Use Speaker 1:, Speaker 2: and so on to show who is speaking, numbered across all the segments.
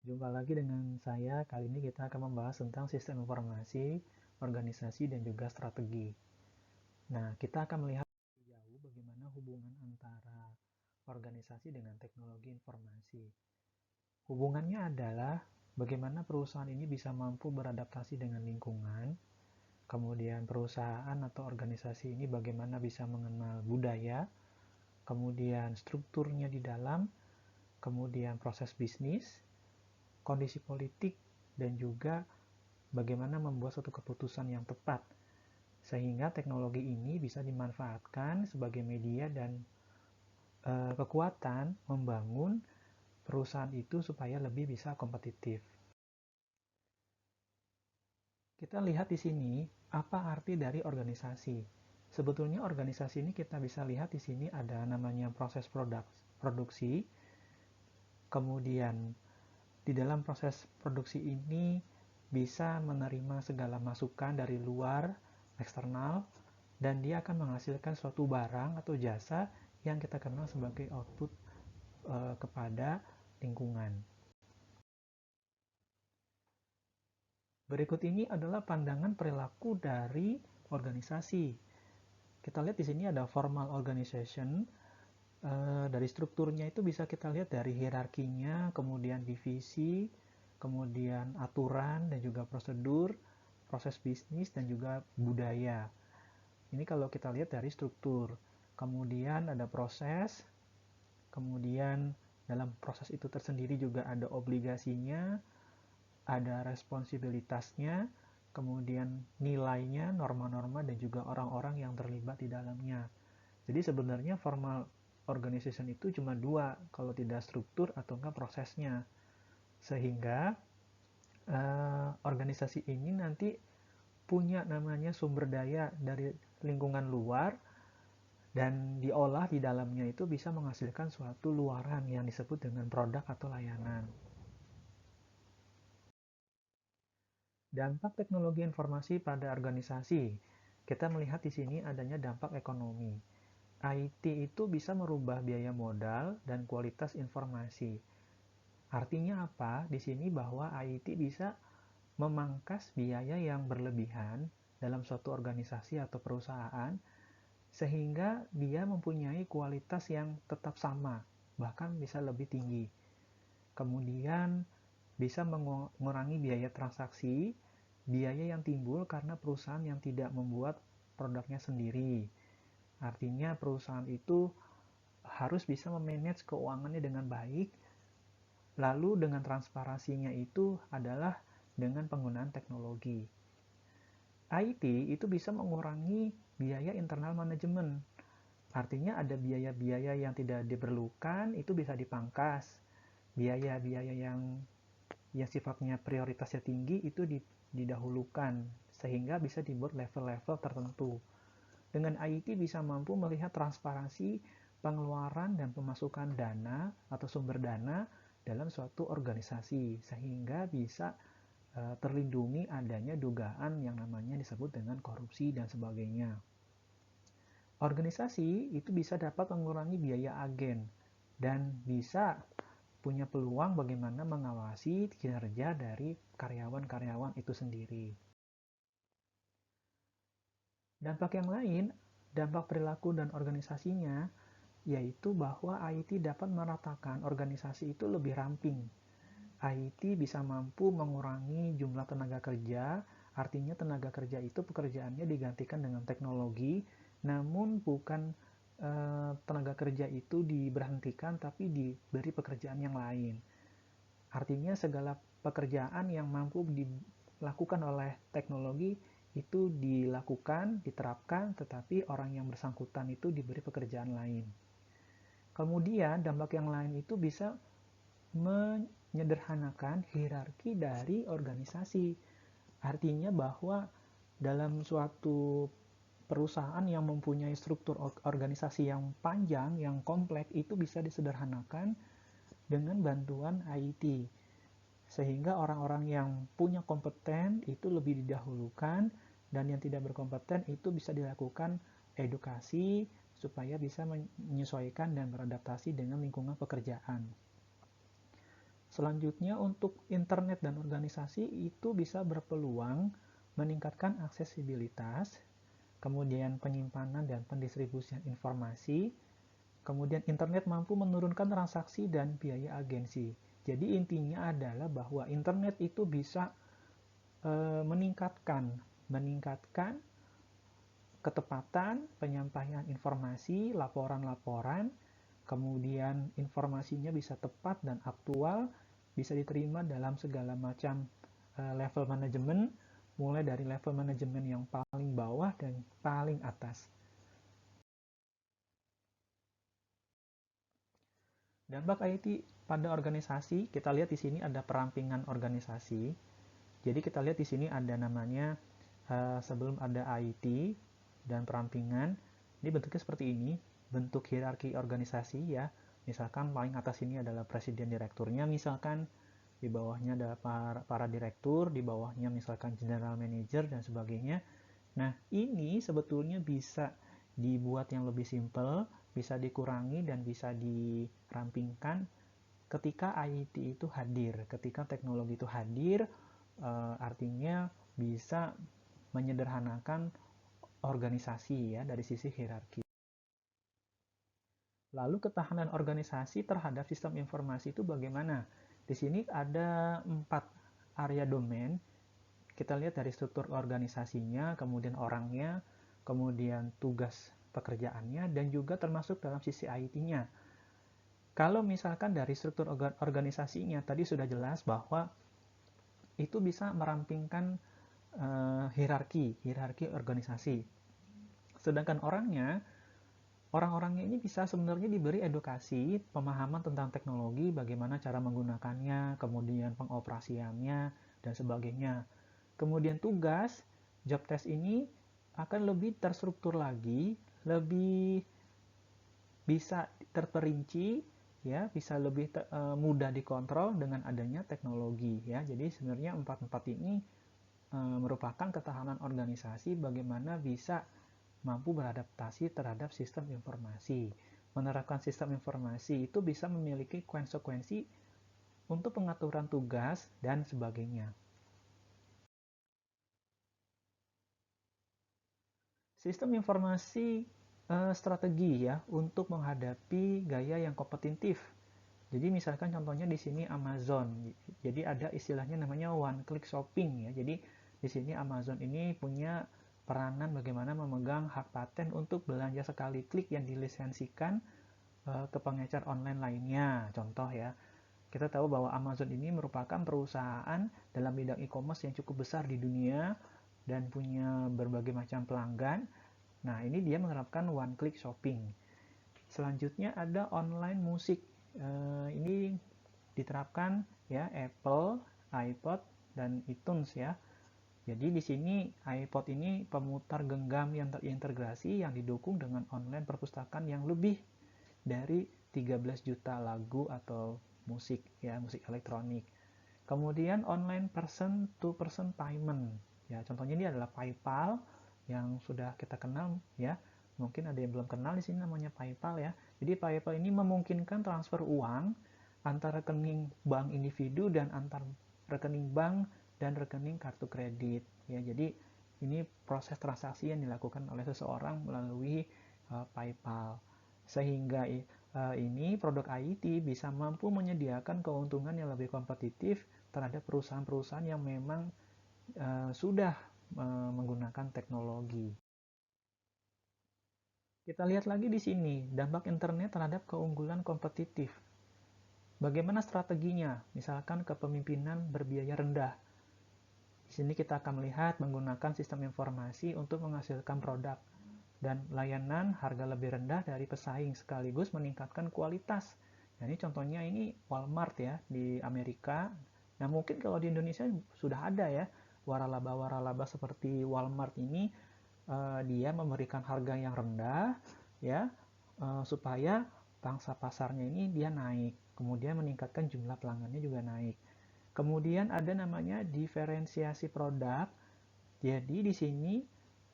Speaker 1: Jumpa lagi dengan saya. Kali ini kita akan membahas tentang sistem informasi, organisasi, dan juga strategi. Nah, kita akan melihat lebih jauh bagaimana hubungan antara organisasi dengan teknologi informasi. Hubungannya adalah bagaimana perusahaan ini bisa mampu beradaptasi dengan lingkungan, kemudian perusahaan atau organisasi ini bagaimana bisa mengenal budaya, kemudian strukturnya di dalam, kemudian proses bisnis, kondisi politik, dan juga bagaimana membuat suatu keputusan yang tepat, sehingga teknologi ini bisa dimanfaatkan sebagai media dan kekuatan membangun perusahaan itu supaya lebih bisa kompetitif. Kita lihat di sini apa arti dari organisasi. Sebetulnya organisasi ini kita bisa lihat di sini ada namanya proses produksi, kemudian di dalam proses produksi ini bisa menerima segala masukan dari luar, eksternal, dan dia akan menghasilkan suatu barang atau jasa yang kita kenal sebagai output kepada lingkungan. Berikut ini adalah pandangan perilaku dari organisasi. Kita lihat di sini ada formal organization. Dari strukturnya itu bisa kita lihat dari hierarkinya, kemudian divisi, kemudian aturan dan juga prosedur, proses bisnis, dan juga budaya. Ini kalau kita lihat dari struktur. Kemudian ada proses, kemudian dalam proses itu tersendiri juga ada obligasinya, ada responsibilitasnya, kemudian nilainya, norma-norma, dan juga orang-orang yang terlibat di dalamnya. Jadi sebenarnya formal organization itu cuma dua, kalau tidak struktur atau enggak prosesnya. Sehingga organisasi ini nanti punya namanya sumber daya dari lingkungan luar dan diolah di dalamnya itu bisa menghasilkan suatu luaran yang disebut dengan produk atau layanan. Dampak teknologi informasi pada organisasi. Kita melihat di sini adanya dampak ekonomi. IT itu bisa merubah biaya modal dan kualitas informasi. Artinya apa? Di sini bahwa IT bisa memangkas biaya yang berlebihan dalam suatu organisasi atau perusahaan sehingga dia mempunyai kualitas yang tetap sama, bahkan bisa lebih tinggi. Kemudian bisa mengurangi biaya transaksi, biaya yang timbul karena perusahaan yang tidak membuat produknya sendiri. Artinya perusahaan itu harus bisa memanage keuangannya dengan baik, lalu dengan transparansinya itu adalah dengan penggunaan teknologi. IT itu bisa mengurangi biaya internal manajemen. Artinya ada biaya-biaya yang tidak diperlukan itu bisa dipangkas. Biaya-biaya yang sifatnya prioritasnya tinggi itu didahulukan sehingga bisa dibuat level-level tertentu. Dengan IT bisa mampu melihat transparansi pengeluaran dan pemasukan dana atau sumber dana dalam suatu organisasi sehingga bisa terlindungi adanya dugaan yang namanya disebut dengan korupsi dan sebagainya. Organisasi itu bisa dapat mengurangi biaya agen dan bisa punya peluang bagaimana mengawasi kinerja dari karyawan-karyawan itu sendiri. Dampak yang lain, dampak perilaku dan organisasinya, yaitu bahwa IT dapat meratakan organisasi itu lebih ramping. IT bisa mampu mengurangi jumlah tenaga kerja, artinya tenaga kerja itu pekerjaannya digantikan dengan teknologi, namun bukan tenaga kerja itu diberhentikan tapi diberi pekerjaan yang lain. Artinya segala pekerjaan yang mampu dilakukan oleh teknologi itu dilakukan, diterapkan, tetapi orang yang bersangkutan itu diberi pekerjaan lain. Kemudian dampak yang lain itu bisa menyederhanakan hierarki dari organisasi. Artinya bahwa dalam suatu perusahaan yang mempunyai struktur organisasi yang panjang, yang kompleks, itu bisa disederhanakan dengan bantuan IT. Sehingga orang-orang yang punya kompeten itu lebih didahulukan dan yang tidak berkompeten itu bisa dilakukan edukasi supaya bisa menyesuaikan dan beradaptasi dengan lingkungan pekerjaan. Selanjutnya untuk internet dan organisasi itu bisa berpeluang meningkatkan aksesibilitas, kemudian penyimpanan dan pendistribusian informasi, kemudian internet mampu menurunkan transaksi dan biaya agensi. Jadi intinya adalah bahwa internet itu bisa meningkatkan ketepatan penyampaian informasi, laporan-laporan, kemudian informasinya bisa tepat dan aktual, bisa diterima dalam segala macam level manajemen, mulai dari level manajemen yang paling bawah dan paling atas. Dampak IT pada organisasi, kita lihat di sini ada perampingan organisasi. Jadi kita lihat di sini ada namanya sebelum ada IT dan perampingan, ini bentuknya seperti ini, bentuk hierarki organisasi ya. Misalkan paling atas ini adalah presiden direkturnya, misalkan di bawahnya ada para direktur, di bawahnya misalkan general manager dan sebagainya. Nah, ini sebetulnya bisa dibuat yang lebih simple, bisa dikurangi dan bisa dirampingkan ketika IT itu hadir. Ketika teknologi itu hadir, artinya bisa menyederhanakan organisasi ya dari sisi hierarki. Lalu ketahanan organisasi terhadap sistem informasi itu bagaimana? Di sini ada 4 area domain. Kita lihat dari struktur organisasinya, kemudian orangnya, kemudian tugas pekerjaannya, dan juga termasuk dalam sisi IT-nya. Kalau misalkan dari struktur organisasinya, tadi sudah jelas bahwa itu bisa merampingkan hierarki organisasi. Sedangkan orang-orangnya ini bisa sebenarnya diberi edukasi, pemahaman tentang teknologi, bagaimana cara menggunakannya, kemudian pengoperasiannya, dan sebagainya. Kemudian tugas, job test ini akan lebih terstruktur lagi, lebih bisa terperinci, ya, bisa lebih mudah dikontrol dengan adanya teknologi, ya. Jadi sebenarnya empat ini merupakan ketahanan organisasi bagaimana bisa mampu beradaptasi terhadap sistem informasi. Menerapkan sistem informasi itu bisa memiliki konsekuensi untuk pengaturan tugas dan sebagainya. Sistem informasi strategi ya untuk menghadapi gaya yang kompetitif. Jadi misalkan contohnya di sini Amazon. Jadi ada istilahnya namanya one click shopping ya. Jadi di sini Amazon ini punya peranan bagaimana memegang hak paten untuk belanja sekali klik yang dilisensikan ke pengecer online lainnya. Contoh ya, kita tahu bahwa Amazon ini merupakan perusahaan dalam bidang e-commerce yang cukup besar di dunia dan punya berbagai macam pelanggan. Nah, ini dia menerapkan one click shopping. Selanjutnya ada online musik. Ini diterapkan ya Apple, iPod, dan iTunes ya. Jadi di sini iPod ini pemutar genggam yang terintegrasi yang didukung dengan online perpustakaan yang lebih dari 13 juta lagu atau musik ya, musik elektronik. Kemudian online person to person payment. Ya, contohnya ini adalah PayPal yang sudah kita kenal ya. Mungkin ada yang belum kenal di sini namanya PayPal ya. Jadi PayPal ini memungkinkan transfer uang antar rekening bank individu dan antar rekening bank dan rekening kartu kredit ya. Jadi ini proses transaksi yang dilakukan oleh seseorang melalui PayPal. Sehingga ini produk IT bisa mampu menyediakan keuntungan yang lebih kompetitif terhadap perusahaan-perusahaan yang memang sudah menggunakan teknologi. Kita lihat lagi di sini, dampak internet terhadap keunggulan kompetitif. Bagaimana strateginya? Misalkan kepemimpinan berbiaya rendah. Di sini kita akan melihat menggunakan sistem informasi untuk menghasilkan produk dan layanan harga lebih rendah dari pesaing sekaligus meningkatkan kualitas. Nah, ini contohnya ini Walmart ya di Amerika. Nah, mungkin kalau di Indonesia sudah ada ya waralaba-waralaba seperti Walmart ini dia memberikan harga yang rendah ya supaya pangsa pasarnya ini dia naik. Kemudian meningkatkan jumlah pelanggannya juga naik. Kemudian ada namanya diferensiasi produk. Jadi di sini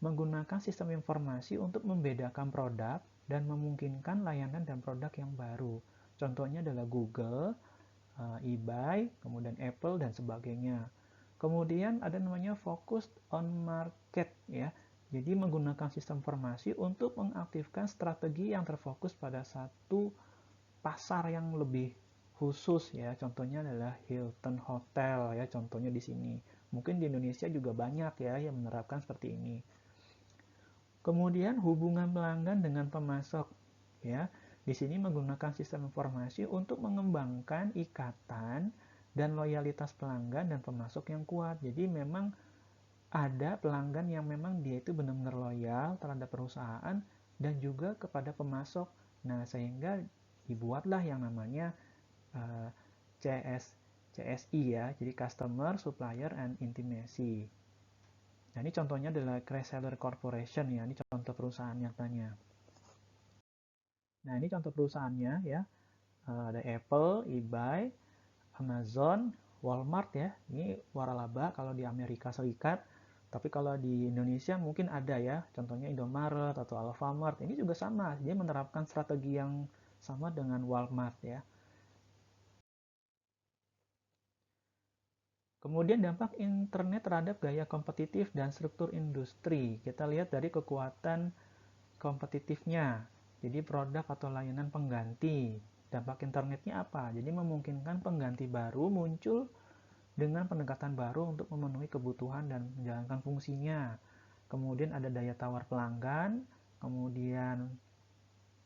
Speaker 1: menggunakan sistem informasi untuk membedakan produk dan memungkinkan layanan dan produk yang baru. Contohnya adalah Google. eBay, kemudian Apple dan sebagainya. Kemudian ada namanya focus on market ya. Jadi menggunakan sistem informasi untuk mengaktifkan strategi yang terfokus pada satu pasar yang lebih khusus ya. Contohnya adalah Hilton Hotel ya, contohnya di sini. Mungkin di Indonesia juga banyak ya yang menerapkan seperti ini. Kemudian hubungan pelanggan dengan pemasok ya. Di sini menggunakan sistem informasi untuk mengembangkan ikatan dan loyalitas pelanggan dan pemasok yang kuat. Jadi memang ada pelanggan yang memang dia itu benar-benar loyal terhadap perusahaan dan juga kepada pemasok. Nah, sehingga dibuatlah yang namanya uh, CSI ya, jadi Customer, Supplier, and Intimacy. Nah, ini contohnya adalah Chrysler Corporation ya, ini contoh perusahaan nyatanya. Nah, ini contoh perusahaannya ya, ada Apple, eBay, Amazon, Walmart ya, ini waralaba kalau di Amerika Serikat. Tapi kalau di Indonesia mungkin ada ya, contohnya Indomaret atau Alfamart. Ini juga sama, dia menerapkan strategi yang sama dengan Walmart ya. Kemudian dampak internet terhadap gaya kompetitif dan struktur industri. Kita lihat dari kekuatan kompetitifnya. Jadi produk atau layanan pengganti. Dampak internetnya apa? Jadi memungkinkan pengganti baru muncul dengan pendekatan baru untuk memenuhi kebutuhan dan menjalankan fungsinya. Kemudian ada daya tawar pelanggan, kemudian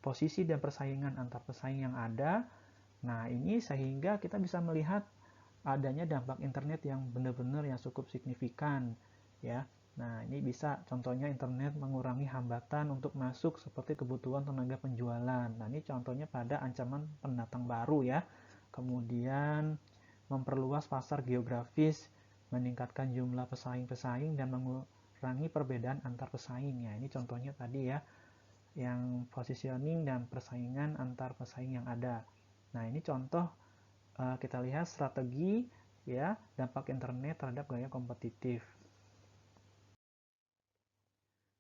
Speaker 1: posisi dan persaingan antar pesaing yang ada. Nah, ini sehingga kita bisa melihat adanya dampak internet yang benar-benar yang cukup signifikan ya. Nah, ini bisa contohnya internet mengurangi hambatan untuk masuk seperti kebutuhan tenaga penjualan. Nah, ini contohnya pada ancaman pendatang baru ya. Kemudian memperluas pasar geografis, meningkatkan jumlah pesaing-pesaing dan mengurangi perbedaan antar pesaing ya. Ini contohnya tadi ya, yang positioning dan persaingan antar pesaing yang ada. Nah, ini contoh kita lihat strategi ya dampak internet terhadap gaya kompetitif.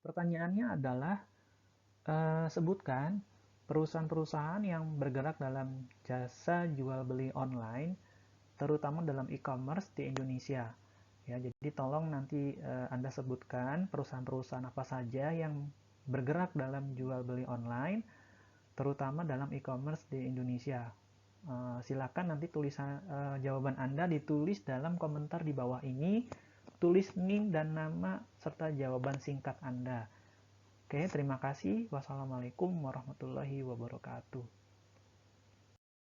Speaker 1: Pertanyaannya adalah sebutkan perusahaan-perusahaan yang bergerak dalam jasa jual beli online, terutama dalam e-commerce di Indonesia. Ya, jadi tolong nanti Anda sebutkan perusahaan-perusahaan apa saja yang bergerak dalam jual beli online, terutama dalam e-commerce di Indonesia. Silakan nanti tulisan jawaban Anda ditulis dalam komentar di bawah ini, tulis NIM dan nama serta jawaban singkat Anda. Oke, terima kasih. Wassalamualaikum warahmatullahi wabarakatuh.